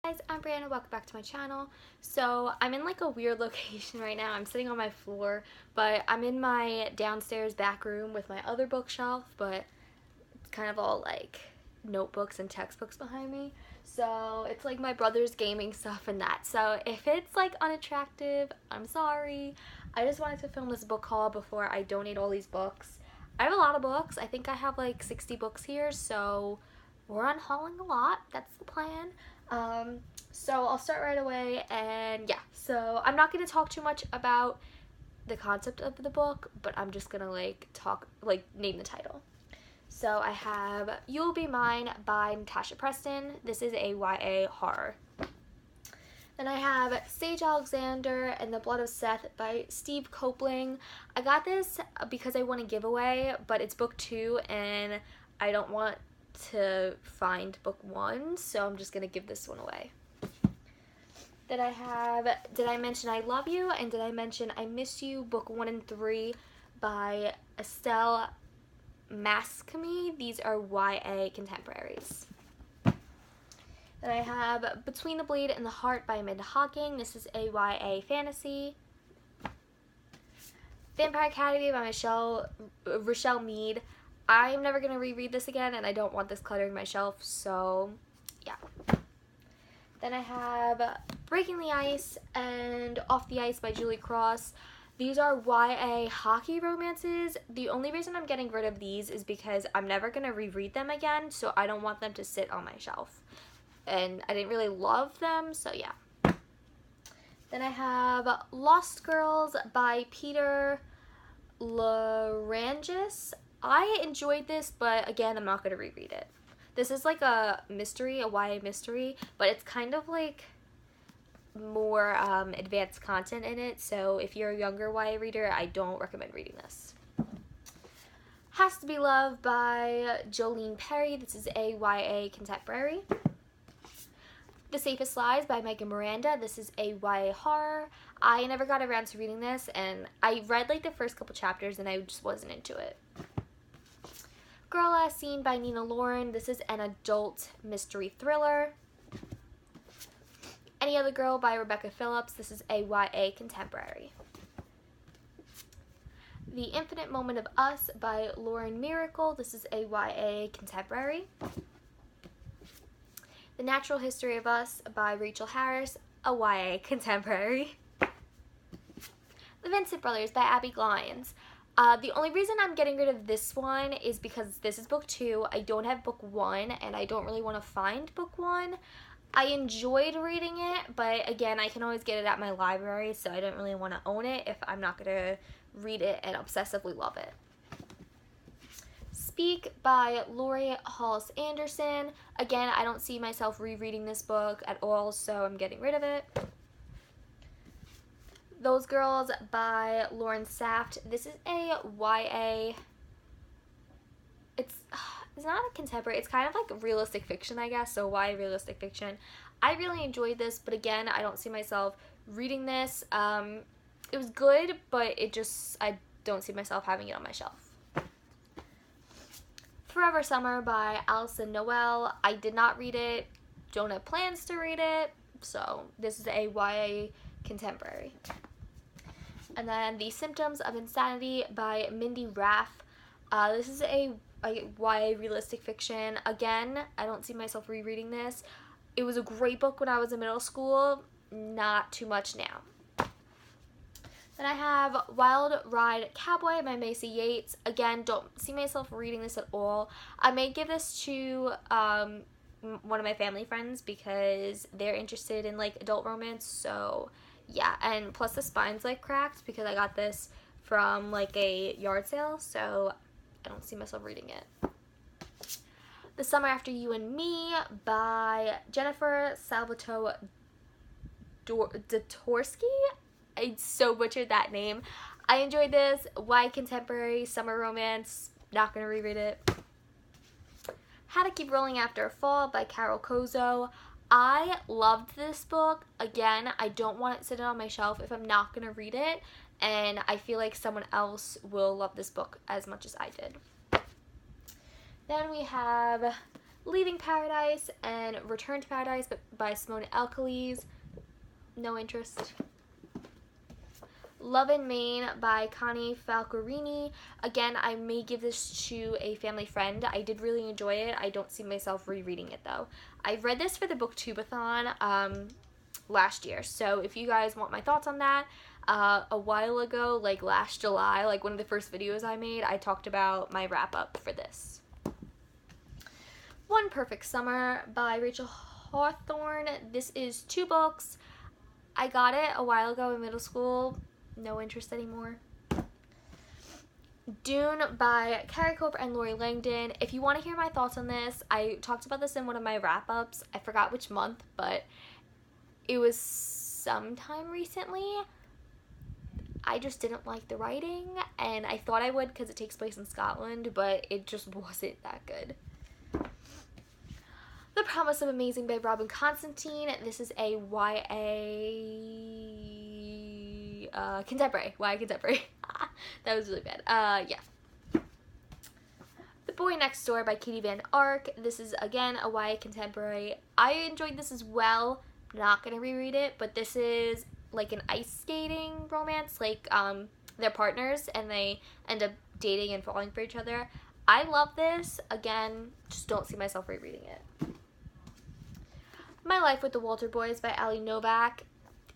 Guys, I'm Brianna. Welcome back to my channel. So I'm in like a weird location right now. I'm sitting on my floor, but I'm in my downstairs back room with my other bookshelf, but it's kind of all like notebooks and textbooks behind me. So it's like my brother's gaming stuff and that. So if it's like unattractive, I'm sorry. I just wanted to film this book haul before I donate all these books. I have a lot of books. I think I have like 60 books here, so we're unhauling a lot. That's the plan. So I'll start right away, and yeah, so I'm not going to talk too much about the concept of the book, but I'm just going to name the title. So I have You'll Be Mine by Natasha Preston. This is a YA horror. Then I have Sage Alexander and the Blood of Seth by Steve Copeland. I got this because I won a giveaway, but it's book 2 and I don't want to find book 1, so I'm just gonna give this one away. Then I have Did I Mention I Love You and Did I Mention I Miss You, book 1 and 3 by Estelle Mascami. These are YA contemporaries. Then I have Between the Blade and the Heart by Amanda Hocking. This is a YA fantasy. Vampire Academy by Rochelle Mead. I'm never going to reread this again, and I don't want this cluttering my shelf, so yeah. Then I have Breaking the Ice and Off the Ice by Julie Cross. These are YA hockey romances. The only reason I'm getting rid of these is because I'm never going to reread them again, so I don't want them to sit on my shelf. And I didn't really love them, so yeah. Then I have Lost Girls by Peter Larangis. I enjoyed this, but again, I'm not going to reread it. This is like a mystery, a YA mystery, but it's kind of like more advanced content in it, so if you're a younger YA reader, I don't recommend reading this. Has to Be Love by Jolene Perry. This is a YA contemporary. The Safest Lies by Megan Miranda. This is a YA horror. I never got around to reading this, and I read like the first couple chapters and I just wasn't into it. Girl Last Seen by Nina Lauren. This is an adult mystery thriller. Any Other Girl by Rebecca Phillips. This is a YA contemporary. The Infinite Moment of Us by Lauren Miracle. This is a YA contemporary. The Natural History of Us by Rachel Harris, a YA contemporary. The Vincent Brothers by Abby Glines. The only reason I'm getting rid of this one is because this is book 2. I don't have book 1, and I don't really want to find book 1. I enjoyed reading it, but again, I can always get it at my library, so I don't really want to own it if I'm not going to read it and obsessively love it. Speak by Lori Hollis Anderson. Again, I don't see myself rereading this book at all, so I'm getting rid of it. Those Girls by Lauren Saft. This is a YA. It's not a contemporary. It's kind of like realistic fiction, I guess, so YA realistic fiction. I really enjoyed this, but again, I don't see myself reading this. It was good, but I don't see myself having it on my shelf. Forever Summer by Alison Noel. I did not read it. Don't have plans to read it, so this is a YA contemporary. And then The Symptoms of Insanity by Mindy Raff. This is a YA realistic fiction. Again, I don't see myself rereading this. It was a great book when I was in middle school. Not too much now. Then I have Wild Ride Cowboy by Macy Yates. Again, don't see myself reading this at all. I may give this to one of my family friends because they're interested in like adult romance, so yeah, and plus the spine's like cracked because I got this from like a yard sale, so I don't see myself reading it. The Summer After You and Me by Jennifer Salvatore Datorsky. I so butchered that name. I enjoyed this. YA contemporary summer romance. Not gonna reread it. How to Keep Rolling After a Fall by Carol Kozo. I loved this book. Again, I don't want it sitting on my shelf if I'm not going to read it, and I feel like someone else will love this book as much as I did. Then we have Leaving Paradise and Return to Paradise by Simone Alcalis. No interest. Love in Maine by Connie Falcorini. Again, I may give this to a family friend. I did really enjoy it. I don't see myself rereading it though. I read this for the Booktubeathon last year. So if you guys want my thoughts on that, a while ago, like last July, like one of the first videos I made, I talked about my wrap up for this. One Perfect Summer by Rachel Hawthorne. This is 2 books. I got it a while ago in middle school. No interest anymore. Dune by Carrie Cope and Lori Langdon. If you want to hear my thoughts on this, I talked about this in one of my wrap-ups. I forgot which month, but it was sometime recently. I just didn't like the writing, and I thought I would because it takes place in Scotland, but it just wasn't that good. The Promise of Amazing by Robin Constantine. This is a YA contemporary. YA contemporary. That was really bad. Yeah. The Boy Next Door by Katie Van Ark. This is, again, a YA contemporary. I enjoyed this as well. Not gonna reread it, but this is like an ice skating romance. Like, they're partners and they end up dating and falling for each other. I love this. Again, just don't see myself rereading it. My Life with the Walter Boys by Ali Novak.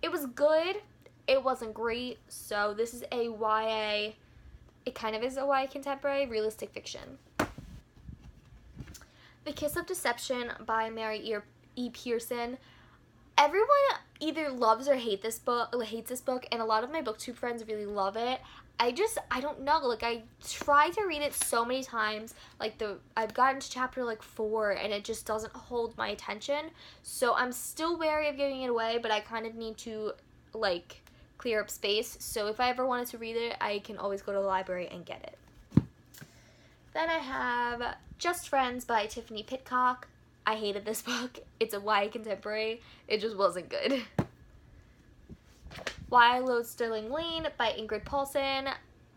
It was good. It wasn't great. So this is a YA. It kind of is a YA contemporary realistic fiction. The Kiss of Deception by Mary E. Pearson. Everyone either loves or hates this book, and a lot of my booktube friends really love it. I don't know, like, I tried to read it so many times, like, I've gotten to chapter, like, 4, and it just doesn't hold my attention, so I'm still wary of giving it away, but I kind of need to, like, clear up space, so if I ever wanted to read it, I can always go to the library and get it. Then I have Just Friends by Tiffany Pitcock. I hated this book. It's a YA contemporary. It just wasn't good. Why I Loathe Sterling Lane by Ingrid Paulson.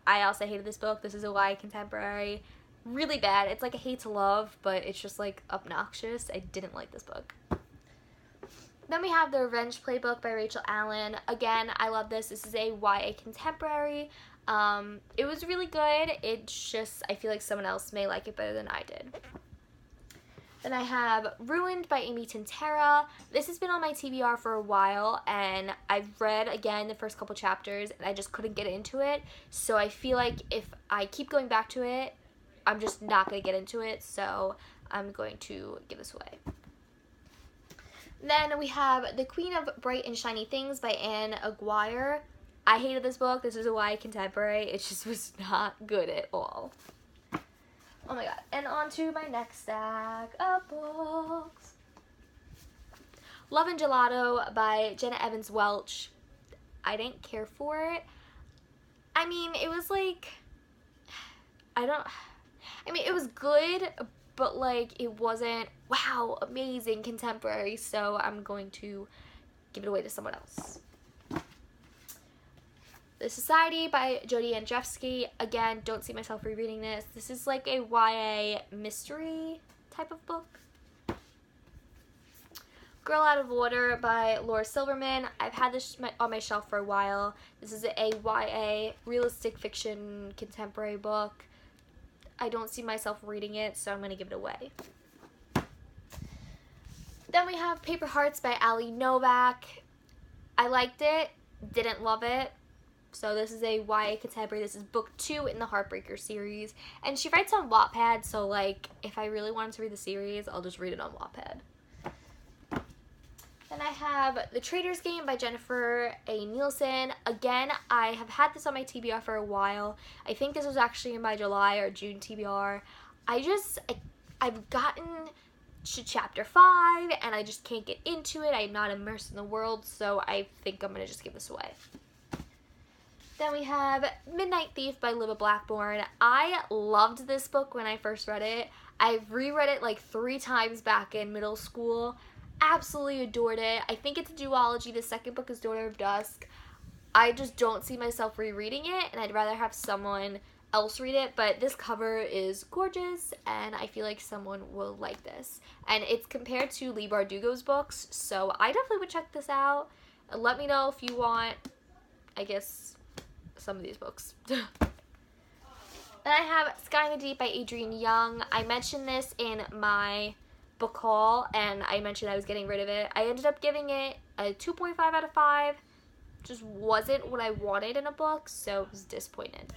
I also hated this book. This is a YA contemporary. Really bad. It's like a hate to love, but it's just like obnoxious. I didn't like this book. Then we have The Revenge Playbook by Rachel Allen. Again, I love this. This is a YA contemporary. It was really good. It's just, I feel like someone else may like it better than I did. Then I have Ruined by Amy Tintera. This has been on my TBR for a while, and I've read, again, the first couple chapters, and I just couldn't get into it. So I feel like if I keep going back to it, I'm just not going to get into it, so I'm going to give this away. Then we have The Queen of Bright and Shiny Things by Anne Aguirre. I hated this book. This is a YA contemporary. It just was not good at all. Oh my god. And on to my next stack of books. Love and Gelato by Jenna Evans Welch. I didn't care for it. I mean, it was like, it was good, but like, it wasn't, wow, amazing contemporary, so I'm going to give it away to someone else. The Society by Jodi Andrzejewski. Again, don't see myself rereading this. This is like a YA mystery type of book. Girl Out of Water by Laura Silverman. I've had this on my shelf for a while. This is a YA realistic fiction contemporary book. I don't see myself reading it, so I'm going to give it away. Then we have Paper Hearts by Ali Novak. I liked it, didn't love it. So this is a YA contemporary. This is book 2 in the Heartbreaker series. And she writes on Wattpad, so like, if I really wanted to read the series, I'll just read it on Wattpad. Then I have The Traitor's Game by Jennifer A. Nielsen. Again, I have had this on my TBR for a while. I think this was actually in my July or June TBR. I've gotten to chapter 5, and I just can't get into it. I'm not immersed in the world, so I think I'm going to just give this away. Then we have Midnight Thief by Libba Blackburn. I loved this book when I first read it. I've reread it like 3 times back in middle school. Absolutely adored it. I think it's a duology. The second book is Daughter of Dusk. I just don't see myself rereading it, and I'd rather have someone else read it, but this cover is gorgeous and I feel like someone will like this. And it's compared to Leigh Bardugo's books, so I definitely would check this out. Let me know if you want, I guess, some of these books. Then I have Sky in the Deep by Adrienne Young. I mentioned this in my book haul and I mentioned I was getting rid of it. I ended up giving it a 2.5 out of 5. Just wasn't what I wanted in a book, so I was disappointed.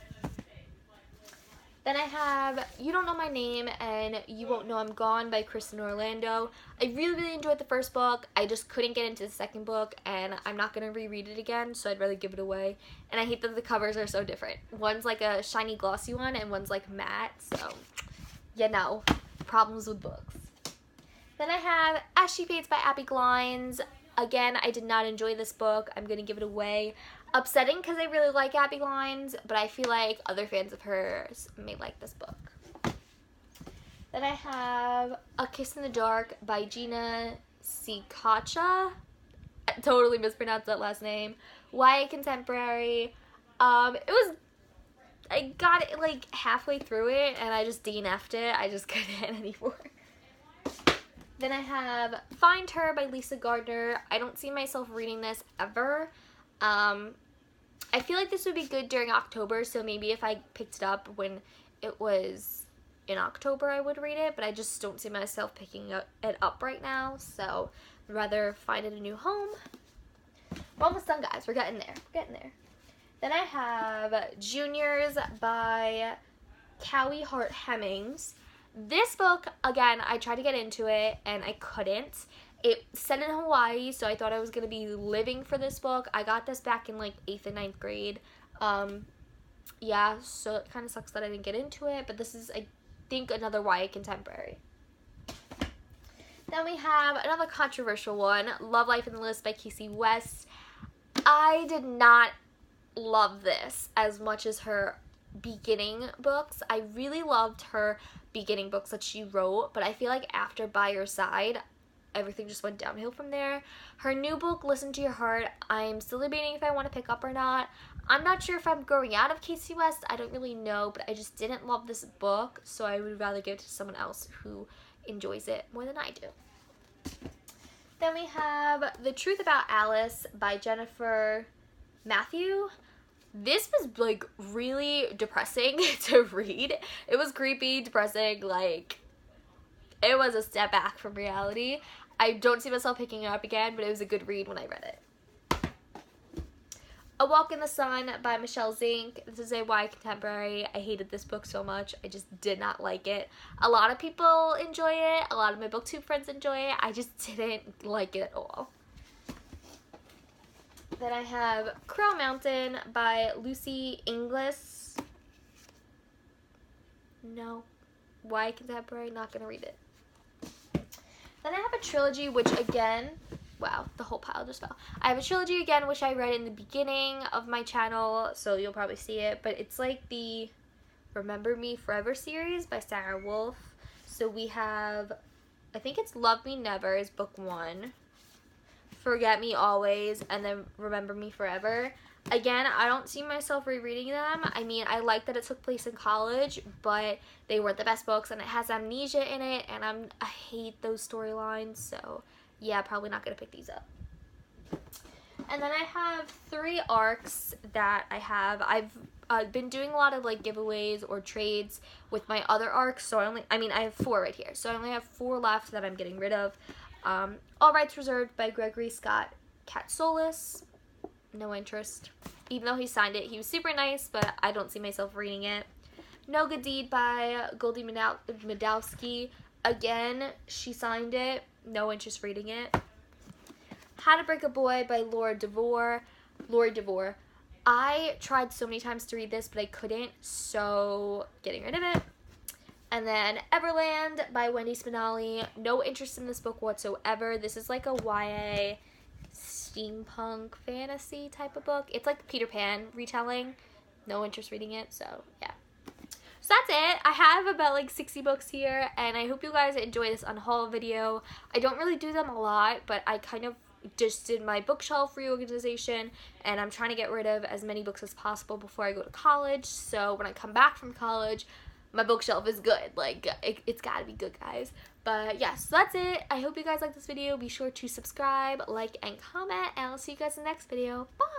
Then I have You Don't Know My Name and You Won't Know I'm Gone by Kristen Orlando. I really enjoyed the first book. I just couldn't get into the second book, and I'm not going to reread it again, so I'd rather give it away. And I hate that the covers are so different. One's like a shiny glossy one, and one's like matte, so you know, problems with books. Then I have As She Fades by Abby Glines. Again, I did not enjoy this book. I'm going to give it away. Upsetting because I really like Abby Glines, but I feel like other fans of hers may like this book. Then I have A Kiss in the Dark by Gina Sikacha. I totally mispronounced that last name. YA Contemporary. I got it like halfway through it and I just DNF'd it. I just couldn't anymore. Then I have Find Her by Lisa Gardner. I don't see myself reading this ever. I feel like this would be good during October, so maybe if I picked it up when it was in October, I would read it, but I just don't see myself picking it up right now, so I'd rather find it a new home. We're almost done, guys. We're getting there. Then I have Juniors by Cowie Hart Hemmings. This book, again, I tried to get into it, and I couldn't. It set in Hawaii, so I thought I was going to be living for this book. I got this back in, like, 8th and 9th grade. Yeah, so it kind of sucks that I didn't get into it, but this is, I think, another YA contemporary. Then we have another controversial one, Love, Life, and the List by Casey West. I did not love this as much as her beginning books. I really loved her beginning books that she wrote, but I feel like after By Your Side, everything just went downhill from there. Her new book, Listen to Your Heart, I'm still debating if I want to pick up or not. I'm not sure if I'm growing out of Casey West. I don't really know, but I just didn't love this book, so I would rather give it to someone else who enjoys it more than I do. Then we have The Truth About Alice by Jennifer Matthew. This was, like, really depressing to read. It was creepy, depressing, like, it was a step back from reality. I don't see myself picking it up again, but it was a good read when I read it. A Walk in the Sun by Michelle Zink. This is a YA contemporary. I hated this book so much. I just did not like it. A lot of people enjoy it. A lot of my booktube friends enjoy it. I just didn't like it at all. Then I have Crow Mountain by Lucy Inglis. No. YA contemporary, not gonna read it. Then I have a trilogy, which again, wow, the whole pile just fell. I have a trilogy again, which I read in the beginning of my channel, so you'll probably see it, but it's like the Remember Me Forever series by Sarah Wolf. So we have, I think it's Love Me Never is book 1, Forget Me Always, and then Remember Me Forever. Again, I don't see myself rereading them. I mean, I like that it took place in college, but they weren't the best books, and it has amnesia in it, and I hate those storylines, so yeah, probably not going to pick these up. And then I have 3 arcs that I have. I've been doing a lot of, like, giveaways or trades with my other arcs, so I have 4 right here, so I only have 4 left that I'm getting rid of. All Rights Reserved by Gregory Scott Katsolis. No interest. Even though he signed it, he was super nice, but I don't see myself reading it. No Good Deed by Goldie Medowski. Again, she signed it. No interest reading it. How to Break a Boy by Lori DeVore. I tried so many times to read this, but I couldn't, so getting rid of it. And then Everland by Wendy Spinelli. No interest in this book whatsoever. This is like a YA steampunk fantasy type of book. It's like Peter Pan retelling. No interest reading it, so yeah. So that's it. I have about like 60 books here, and I hope you guys enjoy this unhaul video. I don't really do them a lot, but I kind of just did my bookshelf reorganization, and I'm trying to get rid of as many books as possible before I go to college, so when I come back from college, my bookshelf is good. Like, it's gotta be good, guys. But yes, so that's it. I hope you guys like this video. Be sure to subscribe, like, and comment, and I'll see you guys in the next video. Bye!